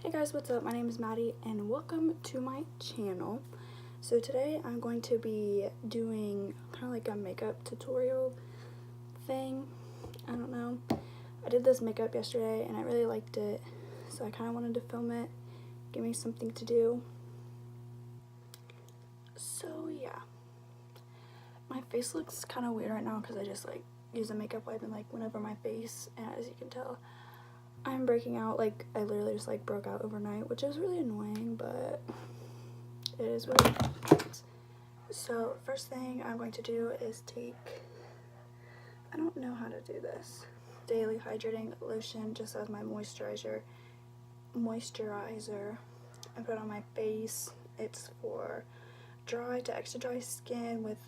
Hey guys, what's up? My name is Maddie and welcome to my channel. So today I'm going to be doing kind of like a makeup tutorial thing. I don't know. I did this makeup yesterday and I really liked it, so I kind of wanted to film it, give me something to do. So yeah, my face looks kind of weird right now because I just like use a makeup wipe and like went over my face, and as you can tell, I'm breaking out. Like, I literally just like broke out overnight, which is really annoying, but it is what it is. So first thing I'm going to do is take, I don't know how to do this, daily hydrating lotion just as my moisturizer. I put it on my face. It's for dry to extra dry skin with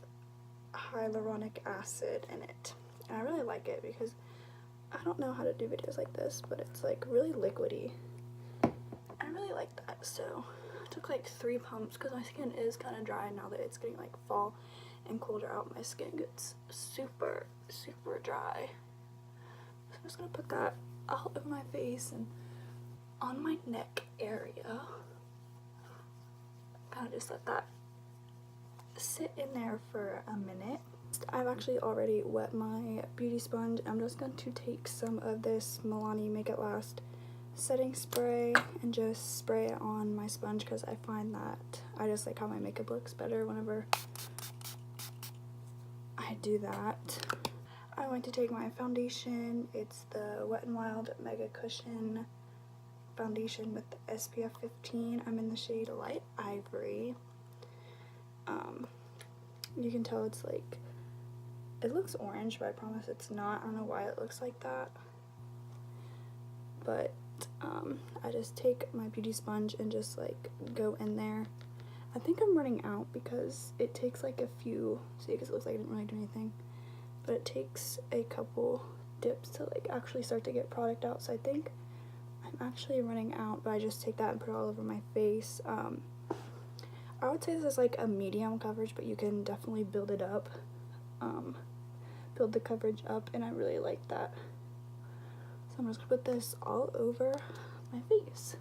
hyaluronic acid in it, and I really like it because I don't know how to do videos like this, but it's like really liquidy. I really like that. So I took like 3 pumps because my skin is kind of dry now that it's getting like fall and colder out. My skin gets super dry. So I'm just gonna put that all over my face and on my neck area. Kind of just let that sit in there for a minute. I've actually already wet my beauty sponge. I'm just going to take some of this Milani Make It Last setting spray and just spray it on my sponge because I find that I just like how my makeup looks better whenever I do that. I'm going to take my foundation. It's the Wet n Wild Mega Cushion foundation with the SPF 15. I'm in the shade Light Ivory. You can tell it's like, it looks orange, but I promise it's not. I don't know why it looks like that. But I just take my beauty sponge and just like go in there. I think I'm running out because it takes like a few, see, because it looks like I didn't really do anything, but it takes a couple dips to like actually start to get product out. So I think I'm actually running out, but I just take that and put it all over my face. I would say this is like a medium coverage, but you can definitely build it up, build the coverage up, and I really like that. So I'm just gonna put this all over my face.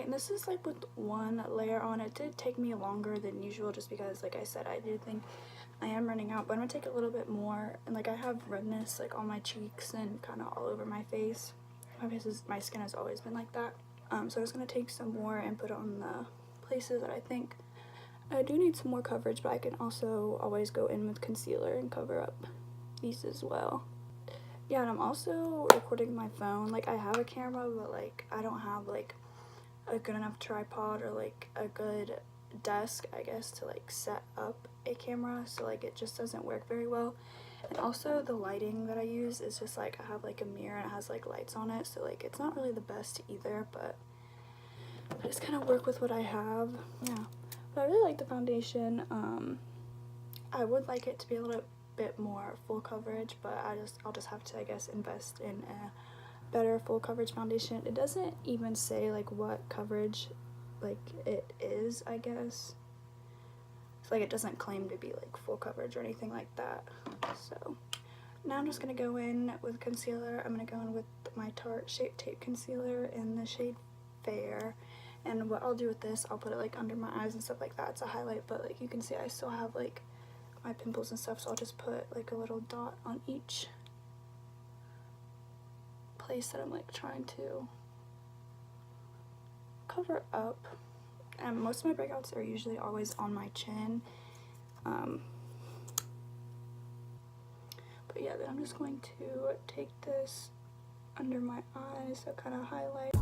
This is like with one layer on. It did take me longer than usual just because, like I said, I do think I am running out, but I'm gonna take a little bit more. And like, I have redness like on my cheeks and kind of all over my face. My skin has always been like that. So I'm just gonna take some more and put it on the places that I think I do need some more coverage, but I can also always go in with concealer and cover up these as well. Yeah, and I'm also recording my phone. Like, I have a camera, but like I don't have like a good enough tripod or like a good desk, I guess, to like set up a camera, so like it just doesn't work very well. And also the lighting that I use is just like, I have like a mirror and it has like lights on it, so like it's not really the best either, but I just kind of work with what I have. Yeah, but I really like the foundation. I would like it to be a little bit more full coverage, but I'll just have to, I guess, invest in a better full coverage foundation. It doesn't even say like what coverage like it is, I guess. It's like, it doesn't claim to be like full coverage or anything like that. So now I'm just gonna go in with concealer. I'm gonna go in with my Tarte Shape Tape concealer in the shade Fair, and what I'll do with this, I'll put it like under my eyes and stuff like that. It's a highlight, but like you can see I still have like my pimples and stuff, so I'll just put like a little dot on each place that I'm like trying to cover up. And most of my breakouts are usually always on my chin. But yeah, then I'm just going to take this under my eyes, so kind of highlight.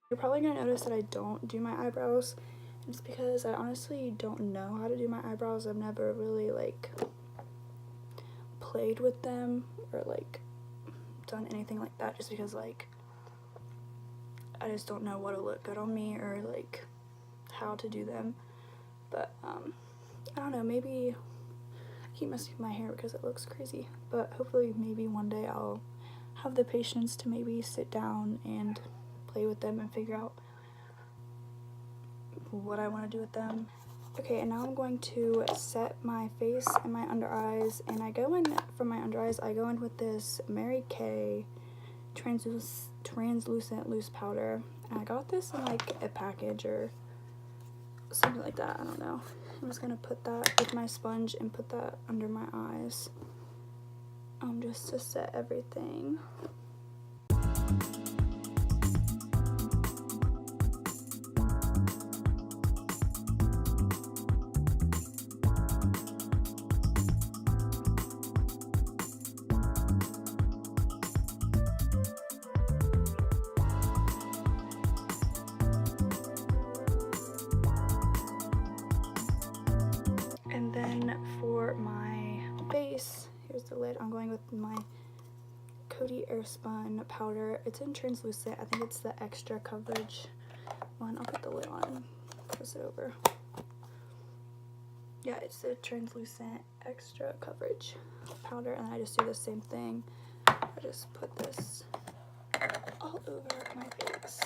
You're probably gonna notice that I don't do my eyebrows. It's because I honestly don't know how to do my eyebrows. I've never really like played with them or like done anything like that, just because like I just don't know what'll look good on me or like how to do them. But I don't know, maybe I keep messing with my hair because it looks crazy, but hopefully maybe one day I'll have the patience to maybe sit down and play with them and figure out what I want to do with them. Okay, and now I'm going to set my face and my under eyes, and I go in, for my under eyes, I go in with this Mary Kay translucent loose powder, and I got this in like a package or something like that, I don't know. I'm just gonna put that with my sponge and put that under my eyes, just to set everything. And then for my base, here's the lid. I'm going with my Coty Airspun powder. It's in translucent. I think it's the extra coverage one. I'll put the lid on and press it over. Yeah, it's the translucent extra coverage powder, and I just do the same thing. I just put this all over my face.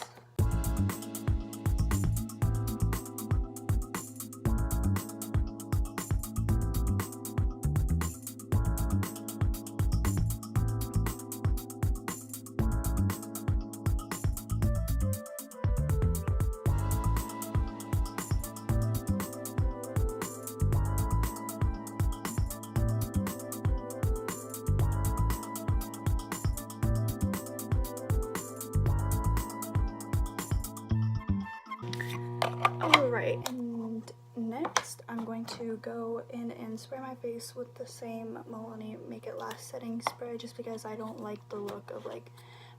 Alright, and next I'm going to go in and spray my face with the same Milani Make It Last setting spray, just because I don't like the look of like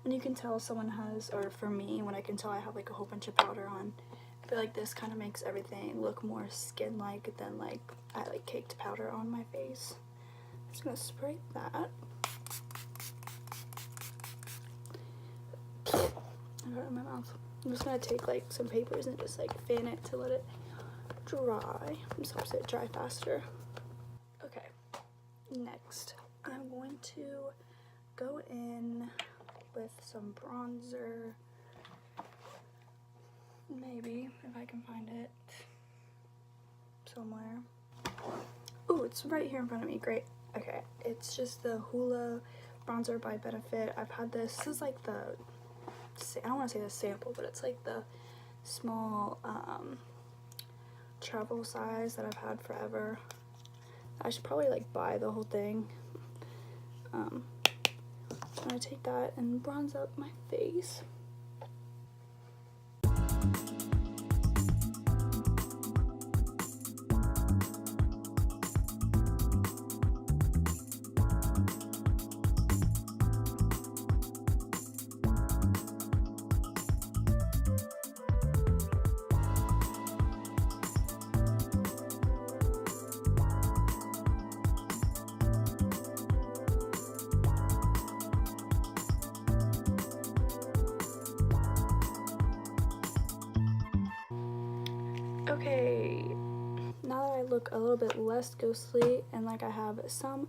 when you can tell someone has, or for me, when I can tell I have like a whole bunch of powder on. I feel like this kind of makes everything look more skin-like than like I like caked powder on my face. I'm just gonna spray that. I got it in my mouth. I'm just gonna take like some papers and just like fan it to let it dry. Just helps it dry faster. Okay, next I'm going to go in with some bronzer. Maybe, if I can find it somewhere. Oh, it's right here in front of me. Great. Okay, it's just the Hoola bronzer by Benefit. I've had this. This is like the, I don't want to say the sample, but it's like the small travel size that I've had forever. I should probably like buy the whole thing. I'm gonna take that and bronze up my face. Okay, now that I look a little bit less ghostly and like I have some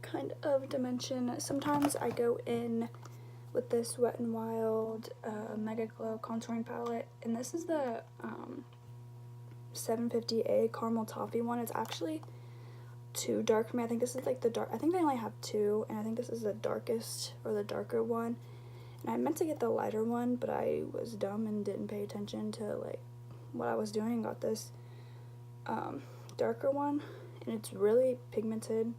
kind of dimension, sometimes I go in with this Wet n Wild Mega Glow contouring palette, and this is the 750A Caramel Toffee one. It's actually too dark for me. I think this is like the dark, I think they only have two, and I think this is the darkest or the darker one. And I meant to get the lighter one, but I was dumb and didn't pay attention to like what I was doing and got this darker one, and it's really pigmented,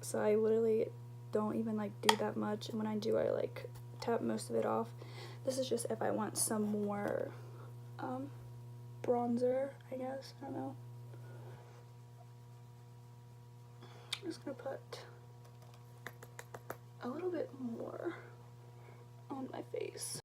so I literally don't even like do that much, and when I do I like tap most of it off. This is just if I want some more bronzer, I guess. I don't know. I'm just gonna put a little bit more on my face.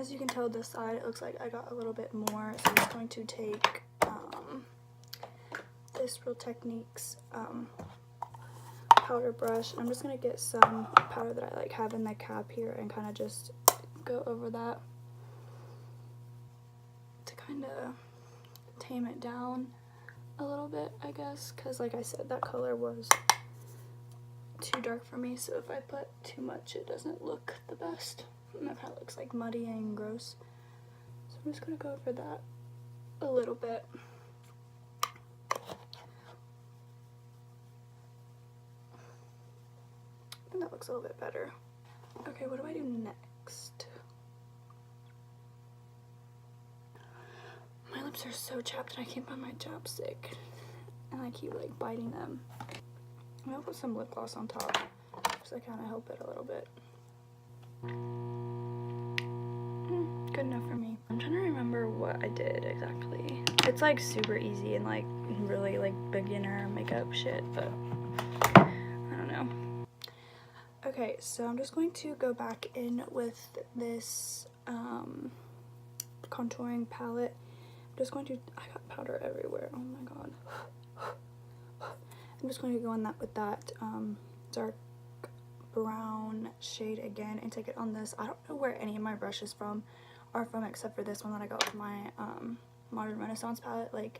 as you can tell, this side, it looks like I got a little bit more. So I'm just going to take this Real Techniques powder brush. I'm just going to get some powder that I like have in the cap here and kind of just go over that to kind of tame it down a little bit, I guess, because like I said, that color was too dark for me, so if I put too much it doesn't look the best and that kind of looks like muddy and gross. So I'm just going to go over that a little bit. And that looks a little bit better. Okay, what do I do next? My lips are so chapped and I can't find my chapstick. And I keep like biting them. I'm gonna put some lip gloss on top so I kind of help it a little bit. Good enough for me. I'm trying to remember what I did exactly. It's like super easy and like really like beginner makeup shit, but I don't know. Okay, so I'm just going to go back in with this contouring palette. I'm just going to, I got powder everywhere, oh my god. I'm just going to go in that with that dark brown shade again and take it on this. I don't know where any of my brushes are from except for this one that I got with my Modern Renaissance palette. Like,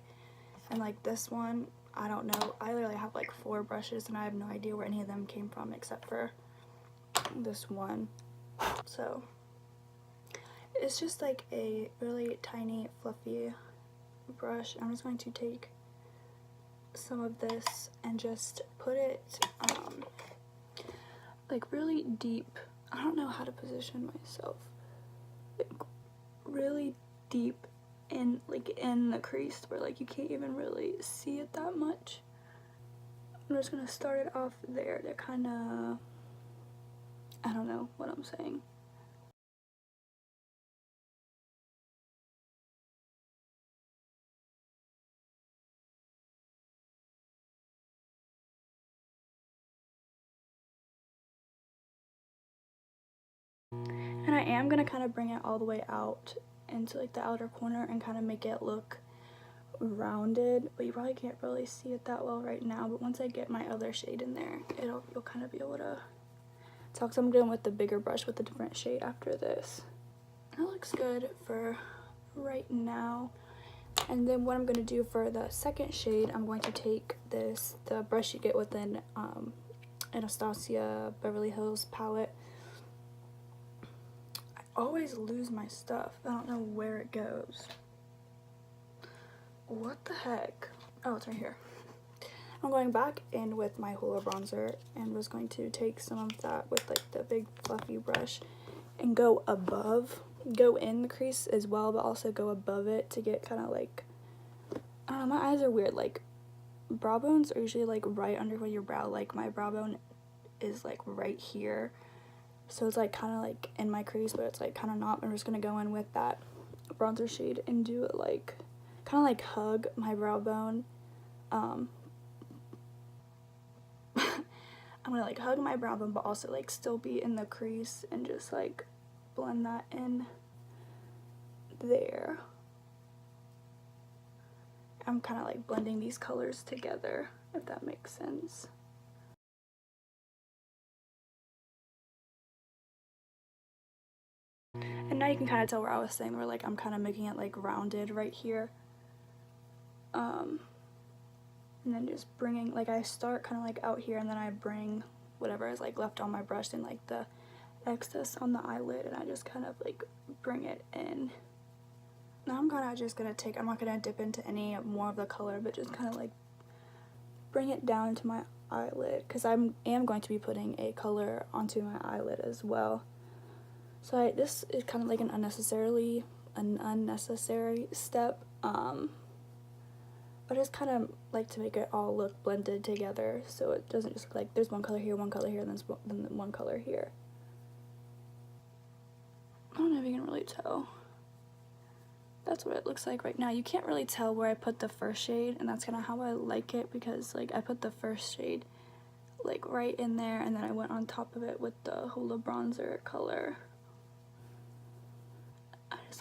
and like this one, I don't know. I literally have like 4 brushes and I have no idea where any of them came from except for this one. So it's just like a really tiny fluffy brush. I'm just going to take some of this and just put it like really deep. I don't know how to position myself. Like really deep in the crease where like you can't even really see it that much. I'm just gonna start it off there to kind of, I don't know what I'm saying. And I am gonna kind of bring it all the way out into like the outer corner and kind of make it look rounded, but you probably can't really see it that well right now, but once I get my other shade in there, you'll kind of be able to tell, because I'm going with the bigger brush with a different shade after this. That looks good for right now. And then what I'm going to do for the second shade, I'm going to take the brush you get within Anastasia Beverly Hills palette. I always lose my stuff. I don't know where it goes. What the heck? Oh, it's right here. I'm going back in with my Hoola bronzer and was going to take some of that with like the big fluffy brush and go in the crease as well, but also go above it to get kind of like, I don't know, my eyes are weird. Like, brow bones are usually like right under your brow. Like, my brow bone is like right here. So it's like kind of like in my crease, but it's like kind of not. I'm just going to go in with that bronzer shade and do it like, kind of like hug my brow bone. I'm gonna like hug my brow bone, but also like still be in the crease and just like blend that in there. I'm kind of like blending these colors together, if that makes sense. And now you can kind of tell where I was saying where like I'm kind of making it like rounded right here. And then just bringing, like I start kind of like out here and then I bring whatever is like left on my brush and like the excess on the eyelid and I just kind of like bring it in. Now I'm kind of just going to take, I'm not going to dip into any more of the color, but just kind of like bring it down to my eyelid because I am going to be putting a color onto my eyelid as well. So this is kind of like an unnecessary step. I just kind of like to make it all look blended together so it doesn't just look like there's one color here, and then one color here. I don't know if you can really tell. That's what it looks like right now. You can't really tell where I put the first shade, and that's kind of how I like it because like I put the first shade like right in there and then I went on top of it with the Hoola bronzer color.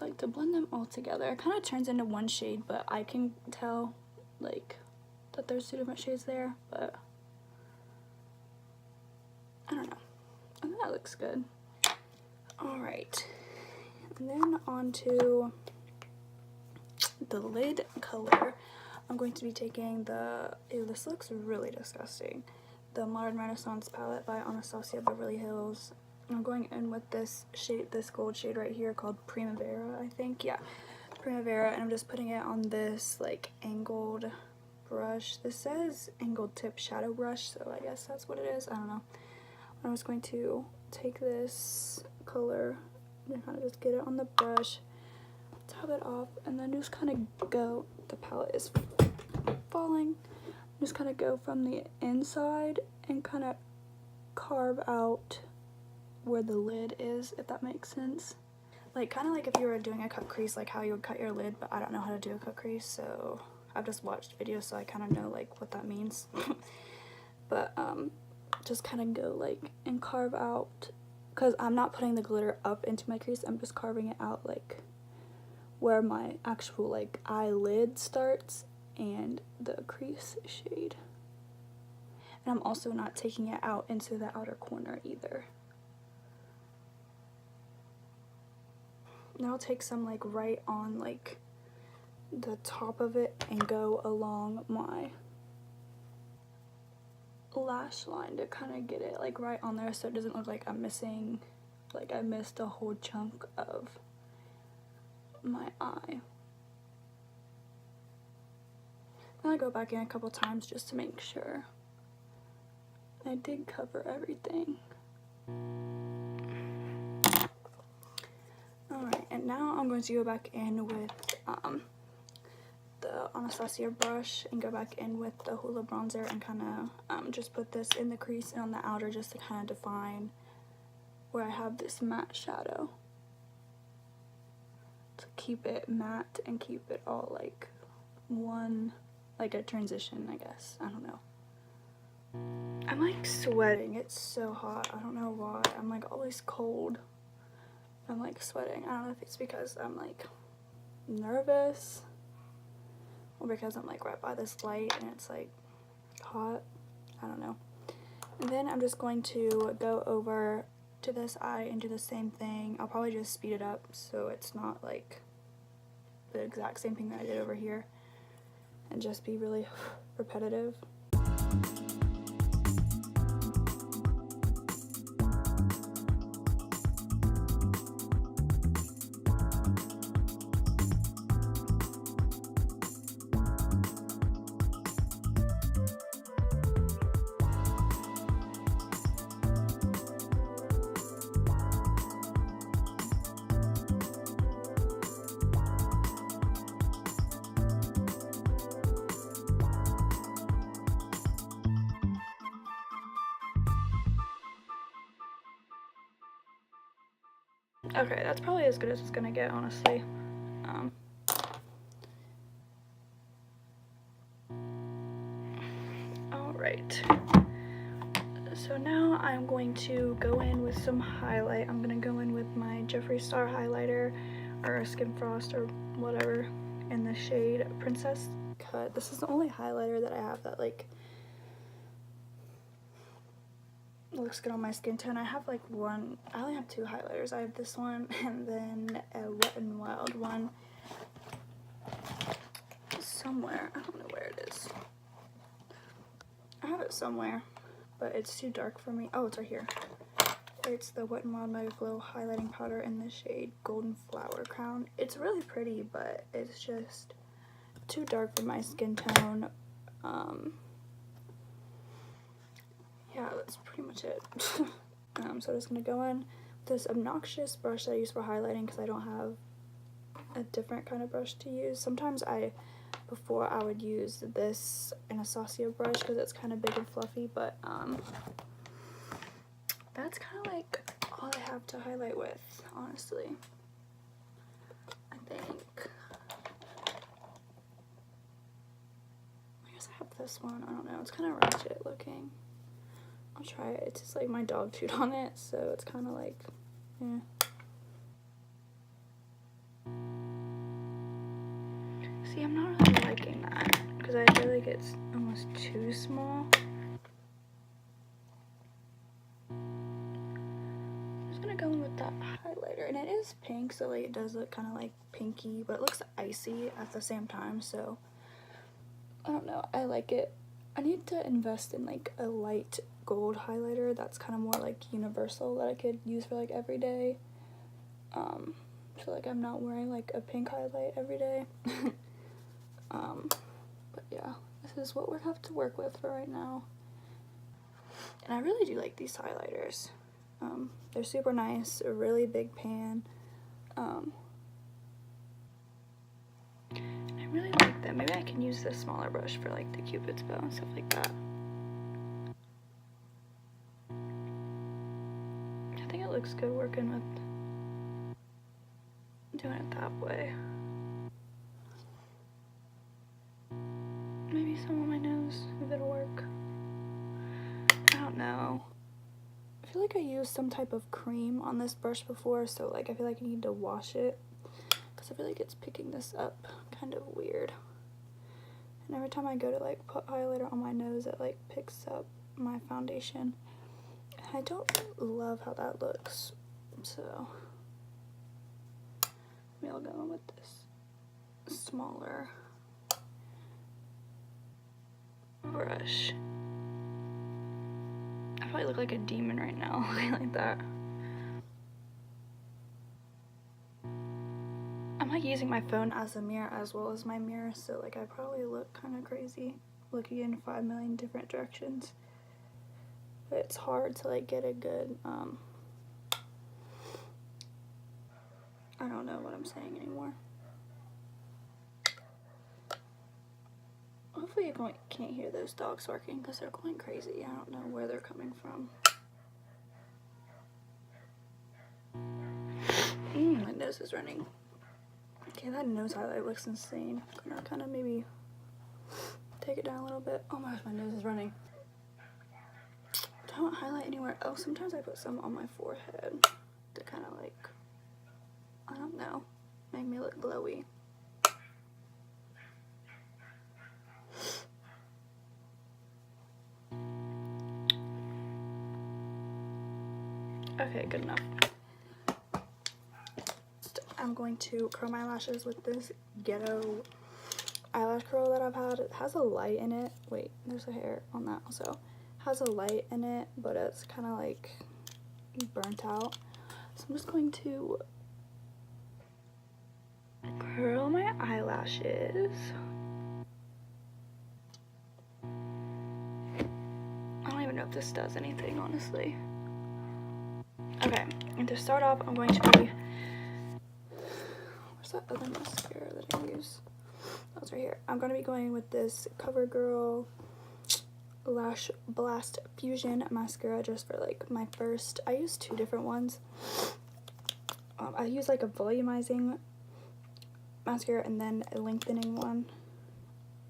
just like to blend them all together. It kind of turns into one shade, but I can tell like that there's two different shades there, but I don't know. I think that looks good. Alright, and then on to the lid color. I'm going to be taking the, ew, this looks really disgusting, the Modern Renaissance palette by Anastasia Beverly Hills. I'm going in with this shade, this gold shade right here called Primavera, I think. Yeah, Primavera, and I'm just putting it on this like angled brush. This says angled tip shadow brush, so I guess that's what it is. I don't know. I'm just going to take this color and kind of just get it on the brush, tap it off, and then just kind of go, the palette is falling, just kind of go from the inside and kind of carve out where the lid is, if that makes sense. Like kind of like if you were doing a cut crease, like how you would cut your lid, but I don't know how to do a cut crease, so I've just watched videos, so I kind of know like what that means. But just kind of go like and carve out, because I'm not putting the glitter up into my crease, I'm just carving it out like where my actual like eyelid starts and the crease shade. And I'm also not taking it out into the outer corner either. Now I'll take some like right on like the top of it and go along my lash line to kind of get it like right on there, so it doesn't look like I'm missing, like I missed a whole chunk of my eye. And I go back in a couple times just to make sure I did cover everything. Alright, and now I'm going to go back in with the Anastasia brush and go back in with the Hoola bronzer and kind of just put this in the crease and on the outer just to kind of define where I have this matte shadow. To keep it matte and keep it all like one, like a transition, I guess. I don't know. I'm like sweating. It's so hot. I don't know why. I'm like always cold. I'm like sweating. I don't know if it's because I'm like nervous or because I'm like right by this light and it's like hot. I don't know. And then I'm just going to go over to this eye and do the same thing. I'll probably just speed it up so it's not like the exact same thing that I did over here and just be really repetitive. Okay, that's probably as good as it's gonna get, honestly. Alright. So now I'm going to go in with some highlight. I'm gonna go in with my Jeffree Star highlighter or Skin Frost or whatever in the shade Princess Cut. This is the only highlighter that I have that like looks good on my skin tone. I have like one, I only have two highlighters. I have this one and then a Wet n Wild one somewhere. I don't know where it is. I have it somewhere, but it's too dark for me. Oh, it's right here. It's the Wet n Wild Mega Glow highlighting powder in the shade Golden Flower Crown. It's really pretty, but it's just too dark for my skin tone. Yeah, that's pretty much it. So I'm just gonna go in with this obnoxious brush that I use for highlighting because I don't have a different kind of brush to use. Sometimes before I would use this Anastasia brush because it's kind of big and fluffy, but that's kind of like all I have to highlight with, honestly. I think. I guess I have this one. I don't know. It's kind of ratchet looking. I'll try it. It's just like my dog chewed on it, so it's kind of like, yeah. See, I'm not really liking that because I feel like it's almost too small. I'm just gonna go in with that highlighter, and it is pink, so like it does look kind of like pinky, but it looks icy at the same time, so I don't know, I like it. I need to invest in like a light gold highlighter that's kind of more like universal that I could use for like every day. So like I'm not wearing like a pink highlight every day. But yeah, this is what we have to work with for right now. And I really do like these highlighters. They're super nice, a really big pan. I really like them. Maybe I can use this smaller brush for like the Cupid's bow and stuff like that. I think it looks good working with doing it that way. Maybe some on my nose, if it'll work. I don't know. I feel like I used some type of cream on this brush before, so like I feel like I need to wash it because I feel like it's picking this up kind of weird. And every time I go to like put highlighter on my nose, it like picks up my foundation. I don't love how that looks, so maybe I'll go in with this smaller brush. I probably look like a demon right now, looking like that. I'm like using my phone as a mirror as well as my mirror, so like I probably look kind of crazy looking in 5 million different directions. But it's hard to like get a good, I don't know what I'm saying anymore. Hopefully you can't hear those dogs barking because they're going crazy. I don't know where they're coming from. My nose is running. Okay, that nose highlight looks insane. I'm gonna kind of maybe take it down a little bit. Oh my gosh, my nose is running. Don't highlight anywhere else. Sometimes I put some on my forehead to kind of like, I don't know, make me look glowy. Okay, good enough. I'm going to curl my lashes with this ghetto eyelash curl that I've had. It has a light in it. Wait, there's a hair on that also. It has a light in it, but it's kind of like burnt out. So I'm just going to curl my eyelashes. I don't even know if this does anything, honestly. Okay, and to start off, I'm going to be, where's that other mascara that I use? Oh, it's right here. I'm going to be going with this CoverGirl Lash Blast Fusion mascara just for like my first. I use 2 different ones. I use like a volumizing mascara and then a lengthening one.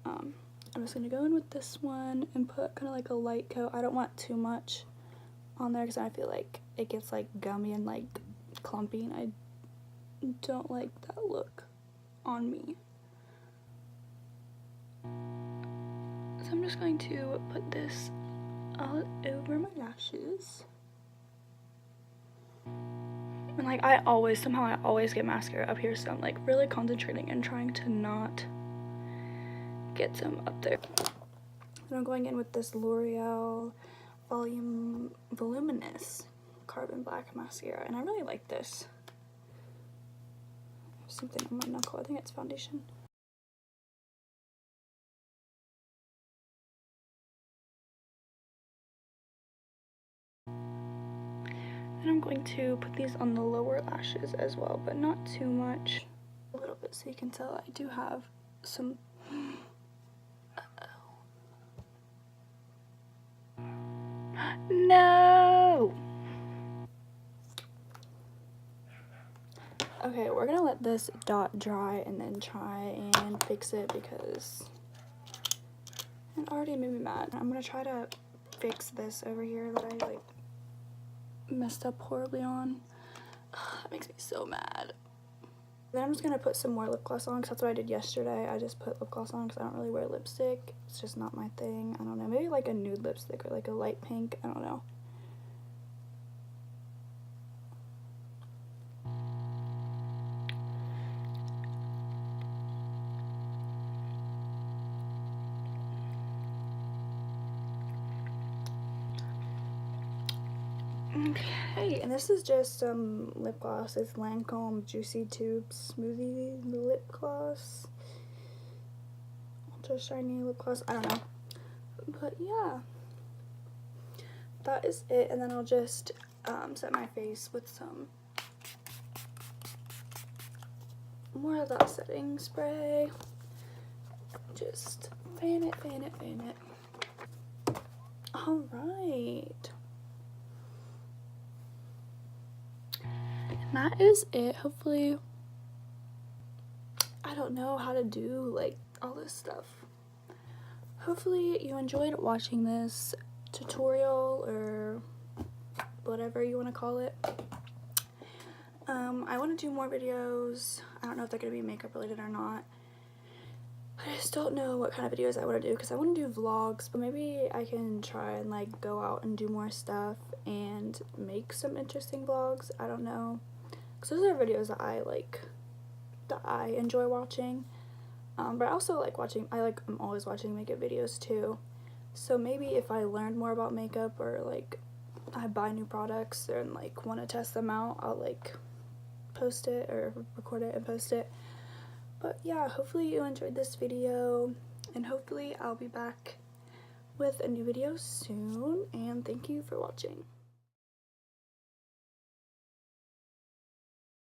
I'm just going to go in with this one and put kind of like a light coat. I don't want too much on there because I feel like it gets like gummy and like clumpy, and I don't like that look on me. So I'm just going to put this all over my lashes. And like I always get mascara up here, so I'm like really concentrating and trying to not get some up there. And I'm going in with this L'Oreal Voluminous Carbon Black mascara, and I really like this. Something on my knuckle. I think it's foundation. And I'm going to put these on the lower lashes as well, but not too much. A little bit so you can tell I do have some. No! Okay, we're gonna let this dot dry and then try and fix it because it already made me mad. I'm gonna try to fix this over here that I like messed up horribly on. That makes me so mad. Then I'm just going to put some more lip gloss on because that's what I did yesterday. I just put lip gloss on because I don't really wear lipstick. It's just not my thing. I don't know. Maybe like a nude lipstick or like a light pink. I don't know. Okay, and this is just some lip gloss. It's Lancome Juicy Tube Smoothie Lip Gloss. Ultra shiny lip gloss. I don't know. But yeah. That is it. And then I'll just set my face with some more of that setting spray. Just fan it, fan it, fan it. Alright. And that is it. Hopefully, I don't know how to do like all this stuff. Hopefully you enjoyed watching this tutorial or whatever you want to call it. I want to do more videos. I don't know if they're going to be makeup related or not. I just don't know what kind of videos I want to do because I want to do vlogs, but maybe I can try and like go out and do more stuff and make some interesting vlogs. I don't know, because those are videos that I like, that I enjoy watching. But I also like watching, I'm always watching makeup videos too. So maybe if I learned more about makeup or like I buy new products and like want to test them out, I'll like post it or record it and post it. But yeah, hopefully you enjoyed this video, and hopefully I'll be back with a new video soon, and thank you for watching.